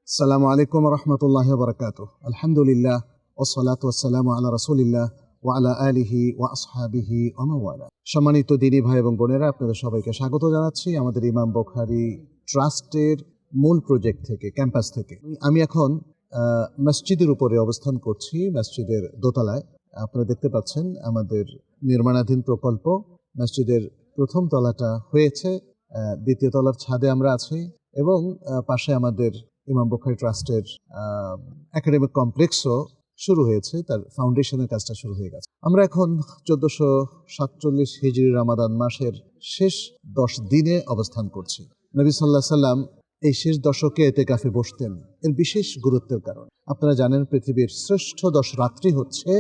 আসসালামু আলাইকুম রহমতুল্লাহ বরকাত। আলহামদুলিল্লাহ ওসসালাতু ওয়াসসালামু আলা রাসূলিল্লাহ ওয়া আলা আলিহি ওয়া আসহাবিহি ওয়া মাওয়ালা। সম্মানিত দিনী ভাই এবং বোনেরা, আপনাদের সবাইকে স্বাগত জানাচ্ছি আমাদের ইমাম বুখারী ট্রাস্টের মূল প্রজেক্ট থেকে, ক্যাম্পাস থেকে। আমি এখন মসজিদের উপরে অবস্থান করছি, মসজিদের দোতলায়। আপনারা দেখতে পাচ্ছেন আমাদের নির্মাণাধীন প্রকল্প। মসজিদের প্রথম তলাটা হয়েছে, দ্বিতীয় তলার ছাদে আমরা আছি এবং পাশে আমাদের ইমাম বুখারী ট্রাস্টের একাডেমিক কমপ্লেক্সও শুরু হয়েছে, তার ফাউন্ডেশনের কাজটা শুরু হয়ে গেছে। আমরা এখন 1447 হিজরি রমাদান মাসের শেষ 10 দিনে অবস্থান করছি। নবী সাল্লাল্লাহু আলাইহি সাল্লাম এই শেষ দশকে এতেকাফে বসতেন, এর বিশেষ গুরুত্বের কারণ। আপনারা জানেন পৃথিবীর শ্রেষ্ঠ 10 রাত্রি হচ্ছে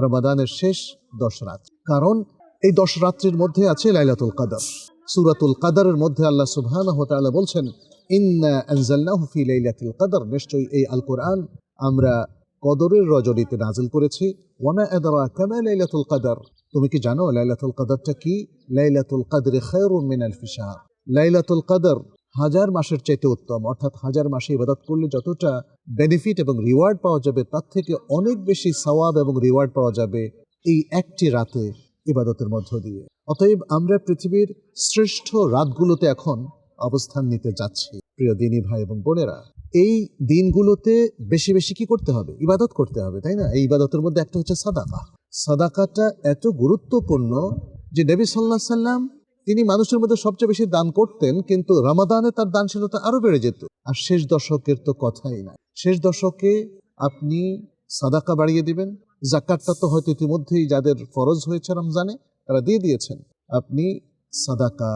রমাদানের শেষ 10 রাত, কারণ এই 10 রাত্রির মধ্যে আছে লাইলাতুল কদর। সূরাতুল কদরের মধ্যে আল্লাহ সুবহানাহু ওয়া তাআলা বলছেন, ইন্না আনজালনাহু ফি লাইলাতিল কদর, নিশ্চয়ই এই আল কোরআন আমরা কদরের রজনীতে নাজিল করেছি। ওয়া মা আদরাকা মা লাইলাতুল কদর, তুমি কি জানো লাইলাতুল কদরটা কি? লাইলাতুল কদরি খায়রুম মিন আলফি শাহর, লাইলাতুল কদর 1000 মাসের চাইতে উত্তম। অর্থাৎ 1000 মাসে ইবাদত করলে যতটা বেনিফিট এবং রিওয়ার্ড পাওয়া যাবে, তার থেকে অনেক বেশি সওয়াব এবং রিওয়ার্ড পাওয়া যাবে এই একটি রাতে ইবাদতের মধ্য দিয়ে। অতএব আমরা পৃথিবীর শ্রেষ্ঠ রাতগুলোতে এখন অবস্থান নিতে যাচ্ছি। প্রিয় দিনী ভাই এবং বোনেরা, এই দিনগুলোতে বেশি বেশি কি করতে হবে? ইবাদত করতে হবে, তাই না? এই ইবাদতের মধ্যে একটা হচ্ছে সাদাকা। সাদাকাটা এত গুরুত্বপূর্ণ যে নবী সাল্লাল্লাহু আলাইহি সাল্লাম তিনি মানুষের মধ্যে সবচেয়ে বেশি দান করতেন, কিন্তু রমাদানে তার দানশীলতা আরো বেড়ে যেত। আর শেষ দশকের তো কথাই নাই। শেষ দশকে আপনি সাদাকা বাড়িয়ে দিবেন। যাকাতটা তো হয়তো ইতিমধ্যেই যাদের ফরজ হয়েছে রমজানে তারা দিয়ে দিয়েছেন। আপনি সাদাকা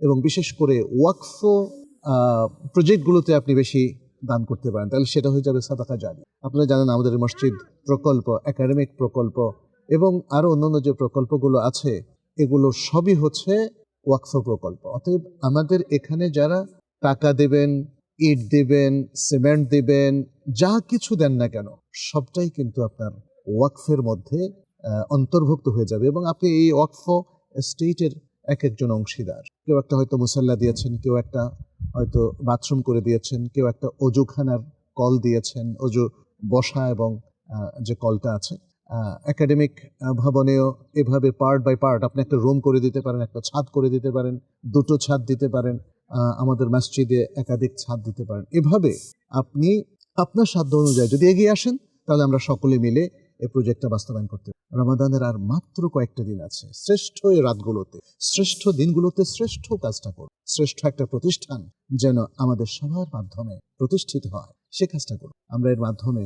এবং বিশেষ করে ওয়াকফ প্রজেক্টগুলোতে আপনি বেশি দান করতে পারেন, তাহলে সেটা হয়ে যাবে সাদাকা জারি। আপনারা জানেন আমাদের মসজিদ প্রকল্প, একাডেমিক প্রকল্প এবং আরও অন্যান্য যে প্রকল্পগুলো আছে, এগুলো সবই হচ্ছে ওয়াকফ প্রকল্প। অতএব আমাদের এখানে যারা টাকা দেবেন, ইট দেবেন, সিমেন্ট দেবেন, যা কিছু দেন না কেন, সবটাই কিন্তু আপনার ওয়াকফের মধ্যে অন্তর্ভুক্ত হয়ে যাবে এবং আপনি এই ওয়াকফ স্টেটের এক একজন অংশীদার। কেউ একটা হয়তো মুসাল্লা দিয়েছেন, কেউ একটা হয়তো বাথরুম করে দিয়েছেন, কেউ একটা অজুখানার কল দিয়েছেন, অজু বসা এবং যে কলটা আছে। একাডেমিক ভবনেও এভাবে পার্ট বাই পার্ট আপনি একটা রুম করে দিতে পারেন, একটা ছাদ করে দিতে পারেন, দুটো ছাদ দিতে পারেন, আমাদের মসজিদে একাধিক ছাদ দিতে পারেন। এভাবে আপনি আপনার সাধ্য অনুযায়ী যদি এগিয়ে আসেন, তাহলে আমরা সকলে মিলে এই প্রজেক্টটা বাস্তবায়ন করতে পারি। রমাদানের আর মাত্র কয়েকটা দিন আছে। শ্রেষ্ঠ এই রাতগুলোতে, শ্রেষ্ঠ দিনগুলোতে শ্রেষ্ঠ কাজটা করুন। শ্রেষ্ঠ একটা প্রতিষ্ঠান যেন আমাদের সবার মাধ্যমে প্রতিষ্ঠিত হয়, সে কাজটা করুন। আমরা এর মাধ্যমে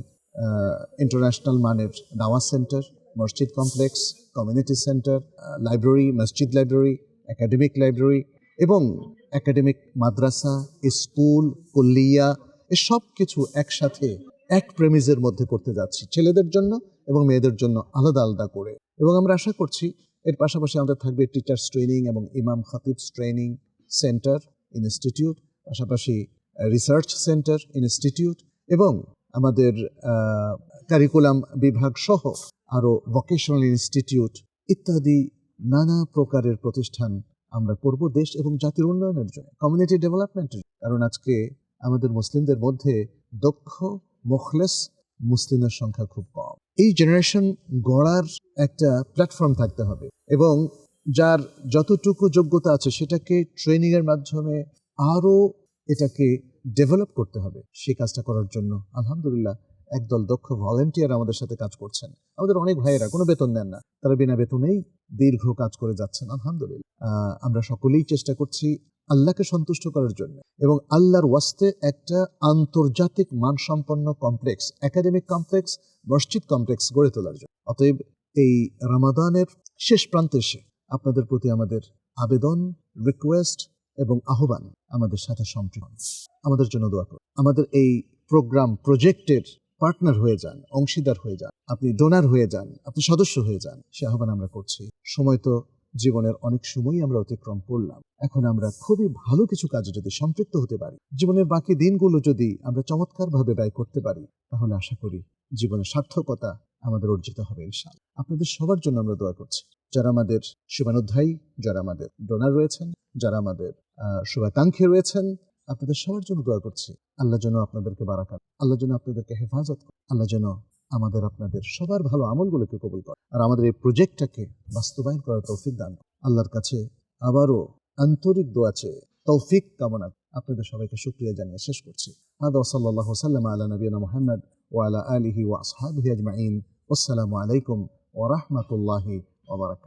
ইন্টারন্যাশনাল মানের দাওয়া সেন্টার, মসজিদ কমপ্লেক্স, কমিউনিটি সেন্টার, লাইব্রেরি, মসজিদ লাইব্রেরি, একাডেমিক লাইব্রেরি এবং একাডেমিক মাদ্রাসা, স্কুল, কুল্লিয়া, এসব কিছু একসাথে এক প্রেমিজের মধ্যে করতে যাচ্ছি, ছেলেদের জন্য এবং মেয়েদের জন্য আলাদা আলাদা করে। এবং আমরা আশা করছি এর পাশাপাশি আমাদের থাকবে টিচার্স ট্রেনিং এবং ইমাম খাতিবস ট্রেনিং সেন্টার, ইনস্টিটিউট, পাশাপাশি রিসার্চ সেন্টার, ইনস্টিটিউট এবং আমাদের কারিকুলাম বিভাগ সহ আরও ভোকেশনাল ইনস্টিটিউট ইত্যাদি নানা প্রকারের প্রতিষ্ঠান আমরা করব দেশ এবং জাতির উন্নয়নের জন্য, কমিউনিটি ডেভেলপমেন্টের। কারণ আজকে আমাদের মুসলিমদের মধ্যে দক্ষ মুখলেস মুসলিমের সংখ্যা খুব কম। এই জেনারেশন গড়ার একটা প্ল্যাটফর্ম থাকতে হবে এবং যার যতটুকু যোগ্যতা আছে সেটাকে ট্রেনিংয়ের মাধ্যমে আরও এটাকে ডেভেলপ করতে হবে। সেই কাজটা করার জন্য আলহামদুলিল্লাহ একদল দক্ষ ভলেন্টিয়ার আমাদের সাথে কাজ করছেন। আমাদের অনেক ভাইয়েরা কোনো বেতন নেন না, তারা বিনা বেতনেই দীর্ঘ কাজ করে যাচ্ছেন আলহামদুলিল্লাহ। আমরা সকলেই চেষ্টা করছি আল্লাহকে সন্তুষ্ট করার জন্য এবং আল্লাহর ওয়াস্তে একটা আন্তর্জাতিক মানসম্পন্ন কমপ্লেক্স, একাডেমিক কমপ্লেক্স, মসজিদ কমপ্লেক্স গড়ে তোলার জন্য। অতএব এই রমাদানের শেষ প্রান্তে এসে আপনাদের প্রতি আমাদের আবেদন, রিকোয়েস্ট এবং আহ্বান, আমাদের সাথে সম্পৃক্ত, আমাদের জন্য দোয়া করুন। আমাদের এই প্রোগ্রাম প্রজেক্টের পার্টনার হয়ে যান, অংশীদার হয়ে যান, আপনি ডোনার হয়ে যান, আপনি সদস্য হয়ে যান, সে আহ্বান আমরা করছি। সময় তো জীবনের অনেক সময়ই আমরা অতিক্রম করলাম, এখন আমরা খুবই ভালো কিছু কাজে যদি সম্পৃক্ত হতে পারি, জীবনের বাকি দিনগুলো যদি আমরা চমৎকারভাবে ব্যয় করতে পারি, তাহলে আশা করি জীবনের সার্থকতা আমাদের অর্জিত হবে ইনশাআল্লাহ। আপনাদের সবার জন্য আমরা দোয়া করছি। যারা আমাদের শুভানুধ্যায়ী, যারা আমাদের ডোনার রয়েছেন, যারা আমাদের শুভাকাঙ্ক্ষী রয়েছেন, আপনাদের সবার জন্য দোয়া করছি। আল্লাহ যেন আপনাদেরকে বারাকাত, আল্লাহ যেন আপনাদেরকে হেফাজত করে, আল্লাহ যেন আমাদের আপনাদের সবার ভালো আমলগুলোকে কবুল করে, আর আমাদের এই প্রজেক্টটাকে বাস্তবায়ন করার তৌফিক দান করে। আল্লাহর কাছে আবারও আন্তরিক দোয়া চেয়ে তৌফিক কামনা আপনাদের সবাইকে শুকরিয়া জানিয়ে শেষ করছি। হাদা সাল্লাল্লাহু সাল্লাম আলা নবিয়িনা মুহাম্মদ ওয়া আলা আলিহি ওয়া আসহাবিহি আজমাইন। আসসালামু আলাইকুম ওয়া রাহমাতুল্লাহি ওয়া বারাকাতুহু।